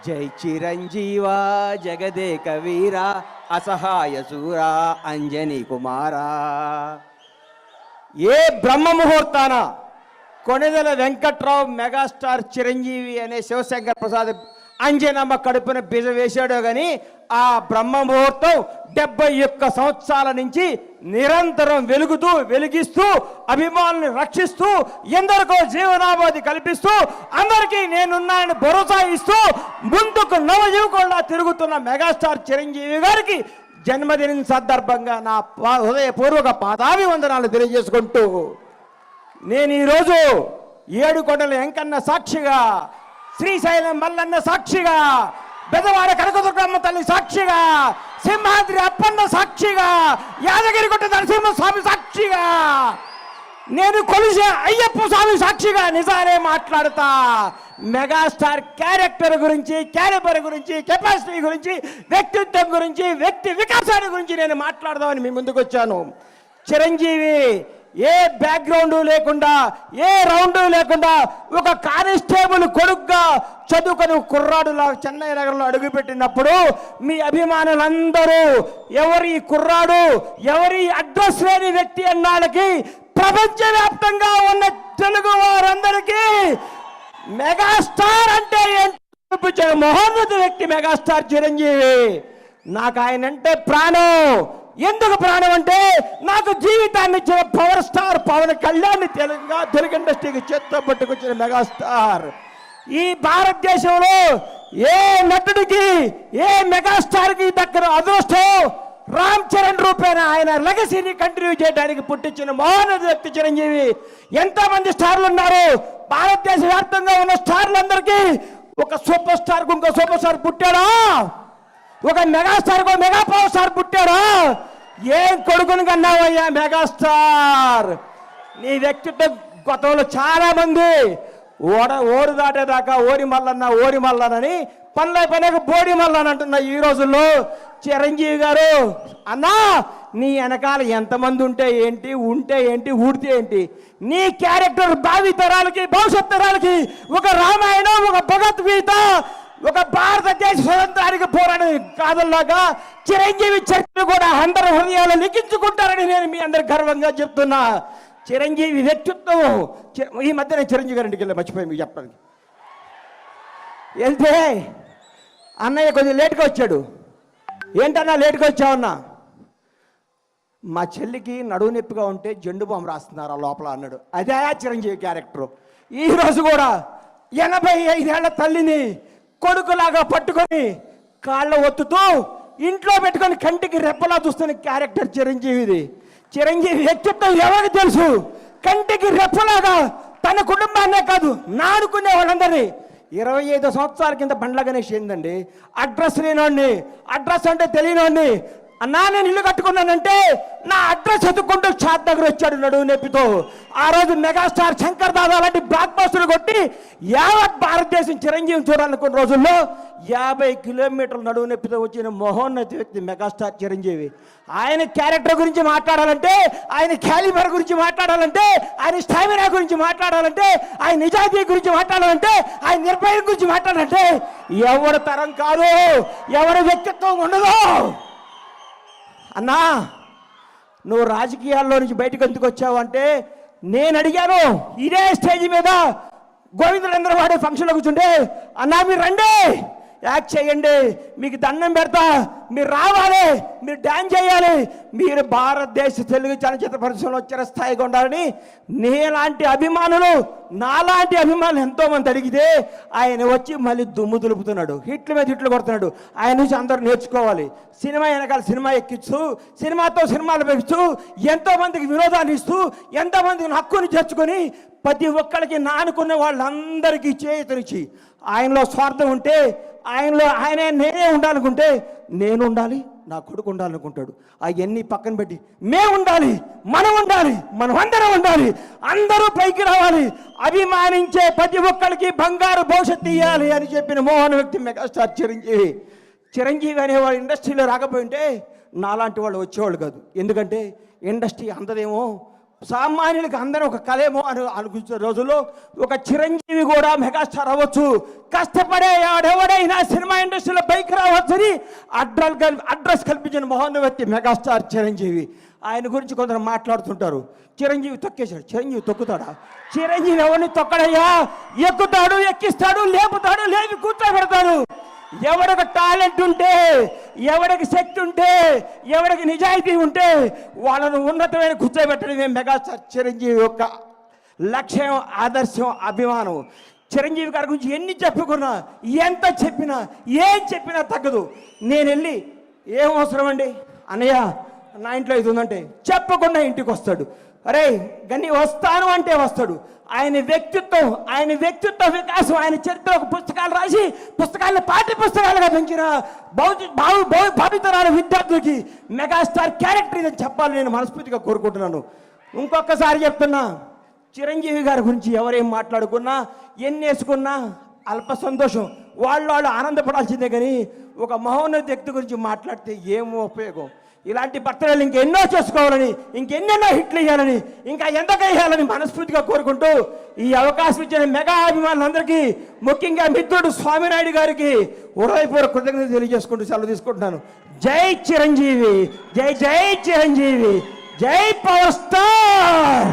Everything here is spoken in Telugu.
జై చిరంజీవా జగదేక వీరా అసహాయ శూరా అంజనీ కుమారా. ఏ బ్రహ్మ ముహూర్తాన కొణిదెల వెంకట్రావు మెగాస్టార్ చిరంజీవి అనే శివశంకర్ ప్రసాద్ అంజనమ్మ కడుపున బీజ వేశాడో కానీ ఆ బ్రహ్మ ముహూర్తం 71 సంవత్సరాల నుంచి నిరంతరం వెలిగిస్తూ అభిమానుల్ని రక్షిస్తూ ఎందరికో జీవనాభాది కల్పిస్తూ అందరికీ నేనున్నానని భరోసా ఇస్తూ ముందుకు నవయువకుల్లా తిరుగుతున్న మెగాస్టార్ చిరంజీవి గారికి జన్మదినం సందర్భంగా నా హృదయపూర్వక పాదాభివందనాలు తెలియజేసుకుంటూ నేను ఈరోజు ఏడుకొండల వెంకన్న సాక్షిగా, శ్రీశైలం మల్లన్న సాక్షిగా, బెదవాడ కనకదుర్గమ్మ తల్లి సాక్షిగా, సింహాద్రి అప్పన్న సాక్షిగా, యాదగిరిగుట్ట నరసింహస్వామి సాక్షిగా, నేను కొలిసే అయ్యప్ప స్వామి సాక్షిగా నిజాలే మాట్లాడతా. మెగాస్టార్ క్యారెక్టర్ గురించి, క్యారెక్టర్ గురించి, కెపాసిటీ గురించి, వ్యక్తిత్వం గురించి, వ్యక్తి వికాసాన్ని గురించి నేను మాట్లాడదామని మీ ముందుకు వచ్చాను. చిరంజీవి ఏ బ్యాక్గ్రౌండ్ లేకుండా, ఏ రౌండ్ లేకుండా ఒక కానిస్టేబుల్ కొడుకుగా చదువుకొని కుర్రాడులా చెన్నై నగరంలో అడుగుపెట్టినప్పుడు మీ అభిమానులందరూ ఎవరి కుర్రాడు, ఎవరి అడ్రస్ లేని వ్యక్తి అన్నాళ్ళకి ప్రపంచవ్యాప్తంగా ఉన్న తెలుగు వారందరికీ మెగాస్టార్ అంటే ఏంటో మహోన్నత వ్యక్తి మెగాస్టార్ చిరంజీవి. నాకు ఆయన అంటే ప్రాణం. ఎందుకు ప్రాణం అంటే నాకు జీవితాన్ని ఇచ్చిన పవర్ స్టార్ పవన్ కళ్యాణ్ తెలుగు ఇండస్ట్రీకి చేత్తో పట్టుకొచ్చిన మెగాస్టార్. ఈ భారతదేశంలో ఏ నటుడికి, ఏ మెగాస్టార్కి దగ్గర అదృష్టం రామ్ చరణ్ రూపేణ ఆయన లెగసీని కంటిన్యూ చేయడానికి పుట్టించిన మహోన్నత వ్యక్తి చిరంజీవి. ఎంతమంది స్టార్లు ఉన్నారు భారతదేశ వ్యాప్తంగా ఉన్న స్టార్లందరికీ ఒక సూపర్ స్టార్కు ఇంకో సూపర్ స్టార్ పుట్టాడా? ఒక మెగాస్టార్కు మెగా పవర్ స్టార్ పుట్టాడా? ఏం కొడుకుని కన్నావయ్యా మెగాస్టార్. నీ వ్యక్తిత్వం గతంలో చాలా మంది ఓరు దాటేదాకా ఓరి మల్లనని పనిలేక బోడి మల్లన్ అంటున్నా. ఈ రోజుల్లో చిరంజీవి గారు అన్నా నీ వెనకాల ఎంతమంది ఉంటే ఏంటి, ఊడితే ఏంటి? నీ క్యారెక్టర్ భావి తరాలకి, భవిష్యత్ తరాలకి ఒక రామాయణం, ఒక భగవద్గీత, ఒక భారతదేశ స్వతంత్రానికి పోరాడే కాదల్లాగా చిరంజీవి చరిత్ర కూడా అందరి హృదయాలు లిఖించుకుంటారని నేను మీ అందరు గర్వంగా చెప్తున్నా. చిరంజీవి వ్యక్తిత్వం. ఈ మధ్య నేను చిరంజీవి గారింటికి వెళ్ళి మర్చిపోయి మీకు చెప్పడానికి వెళ్తే అన్నయ్య కొంచెం లేట్గా వచ్చాడు. ఏంటన్నా లేట్గా వచ్చావన్నా? మా చెల్లికి నడువు నొప్పిగా ఉంటే జెండు బాంబు రాస్తున్నారు ఆ లోపల అన్నాడు. అదే చిరంజీవి క్యారెక్టరు. ఈరోజు కూడా 85 ఏళ్ల తల్లిని కొడుకులాగా పట్టుకొని కాళ్ళ ఒత్తుతూ ఇంట్లో పెట్టుకొని కంటికి రెప్పలా చూస్తున్న క్యారెక్టర్ చిరంజీవిది. చిరంజీవి వ్యక్తిత్వం ఎవరికి తెలుసు? కంటికి రెప్పలాగా తన కుటుంబాన్నే కాదు నాడుకునే వాళ్ళందరినీ. 25 సంవత్సరాల కింద బండ్ల గణేష్ ఏందండి అడ్రస్ లేనోడిని, అడ్రస్ అంటే తెలియనోడిని. అన్నా నేను ఇల్లు కట్టుకున్నానంటే నా అడ్రస్ ఎత్తుకుంటూ షాద్ నగర్ వచ్చాడు నడువు నొప్పితో. ఆ రోజు మెగాస్టార్ శంకర్ దాదా లాంటి బ్లాక్ బస్టర్లు కొట్టి యావత్ భారతదేశం చిరంజీవిని చూడాలనుకున్న రోజుల్లో 50 కిలోమీటర్ల నడువు నొప్పితో వచ్చిన మహోన్నత వ్యక్తి మెగాస్టార్ చిరంజీవి. ఆయన క్యారెక్టర్ గురించి మాట్లాడాలంటే, ఆయన క్యాలిబర్ గురించి మాట్లాడాలంటే, ఆయన స్టామినా గురించి మాట్లాడాలంటే, ఆయన నిజాయితీ గురించి మాట్లాడాలంటే, ఆయన నిర్భయం గురించి మాట్లాడాలంటే ఎవరి తరం కాదు, ఎవరి వ్యక్తిత్వం ఉండదు. అన్నా నువ్వు రాజకీయాల్లో నుంచి బయటకు ఎందుకు వచ్చావు అంటే నేను అడిగాను. ఇదే స్టేజ్ మీద గోవిందరందరూ వాడే ఫంక్షన్లో కూర్చుంటే అన్నా మీరు రండి, యాక్ట్ చేయండి, మీకు దండం పెడతా, మీరు రావాలి, మీరు డ్యాన్స్ చేయాలి, మీరు భారతదేశ తెలుగు చలనచిత్ర పరిశ్రమలో వచ్చిన స్థాయిగా ఉండాలని నీలాంటి అభిమానులు, నాలాంటి అభిమానులు ఎంతోమంది అడిగితే ఆయన వచ్చి మళ్ళీ దుమ్ము దులుపుతున్నాడు, హిట్ల మీద హిట్లు కొడుతున్నాడు. ఆయన నుంచి అందరూ నేర్చుకోవాలి. సినిమా వెనకాల సినిమా ఎక్కిస్తూ, సినిమాతో సినిమాలు పెంచుతూ, ఎంతోమందికి వినోదాన్ని ఇస్తూ, ఎంతోమందికి హక్కుని చేర్చుకొని ప్రతి ఒక్కరికి నానుకున్న వాళ్ళందరికీ చేతునిచ్చి ఆయనలో స్వార్థం ఉంటే, ఆయనే నేనే ఉండాలనుకుంటే నేను ఉండాలి, నా కొడుకు ఉండాలనుకుంటాడు. అవన్నీ పక్కన పెట్టి మేము ఉండాలి, మనం ఉండాలి, మనం అందరం ఉండాలి, అందరూ పైకి రావాలి, అభిమానించే ప్రతి ఒక్కరికి బంగారు భవిష్యత్తు ఇవ్వాలి అని చెప్పిన మోహన వ్యక్తి మెగాస్టార్ చిరంజీవి. చిరంజీవి అనేవాళ్ళు ఇండస్ట్రీలో రాకపోయింటే నాలాంటి వాళ్ళు వచ్చేవాళ్ళు కాదు. ఎందుకంటే ఇండస్ట్రీ అందదేమో సామాన్యులకి అందరూ ఒక కలేమో అని అనుకుంటున్న రోజుల్లో ఒక చిరంజీవి కూడా మెగాస్టార్ అవ్వచ్చు, కష్టపడే ఎవడైనా సినిమా ఇండస్ట్రీలో బైక్ రావచ్చని అడ్రస్ కల్పించిన మహోన్నత మెగాస్టార్ చిరంజీవి. ఆయన గురించి కొందరు మాట్లాడుతుంటారు, చిరంజీవి తొక్కేశాడు. చిరంజీవి తొక్కుతాడా? చిరంజీవి ఎవరిని తొక్కడయ్యా? ఎక్కుతాడు, ఎక్కిస్తాడు, లేపుతాడు, లేపి కూర్చోబెడతాడు. ఎవడికి టాలెంట్ ఉంటే, ఎవడికి శక్తి ఉంటే, ఎవడికి నిజాయితీ ఉంటే వాళ్ళను ఉన్నతమైన కూర్చోబెట్టడమే మెగాస్టార్ చిరంజీవి యొక్క లక్ష్యం, ఆదర్శం, అభిమానం. చిరంజీవి గారి గురించి ఎన్ని చెప్పుకున్నా, ఎంత చెప్పినా, ఏం చెప్పినా తగ్గదు. నేను వెళ్ళి ఏం అవసరం అండి అన్నయ్య నా ఇంట్లో ఇది ఉందంటే చెప్పకుండా ఇంటికి వస్తాడు. అరే గని వస్తాను అంటే వస్తాడు. ఆయన వ్యక్తిత్వ వికాసం, ఆయన చరిత్ర పుస్తకాలు రాసి పుస్తకాలను పాఠ్య పుస్తకాలుగా పెంచిన భావితరాల విద్యార్థులకి మెగాస్టార్ క్యారెక్టర్ ఇదని చెప్పాలని నేను మనస్ఫూర్తిగా కోరుకుంటున్నాను. ఇంకొకసారి చెప్తున్నా, చిరంజీవి గారి గురించి ఎవరేం మాట్లాడుకున్నా, ఎన్ని వేసుకున్నా అల్ప సంతోషం, వాళ్ళు ఆనందపడాల్సిందే. కానీ ఒక మహోన్నత వ్యక్తి గురించి మాట్లాడితే ఏమో ఉపయోగం? ఇలాంటి బర్త్డేలు ఇంకెన్నో చేసుకోవాలని, ఇంకెన్నెన్నో హిట్లు వేయాలని, ఇంకా ఎంతగా వేయాలని మనస్ఫూర్తిగా కోరుకుంటూ ఈ అవకాశం ఇచ్చిన మెగా అభిమానులందరికీ, ముఖ్యంగా మిత్రుడు స్వామినాయుడు గారికి హృదయపూర్వక కృతజ్ఞతలు తెలియజేసుకుంటూ సెలవు తీసుకుంటున్నాను. జై చిరంజీవి, జై జై చిరంజీవి, జై పవర్ స్టార్.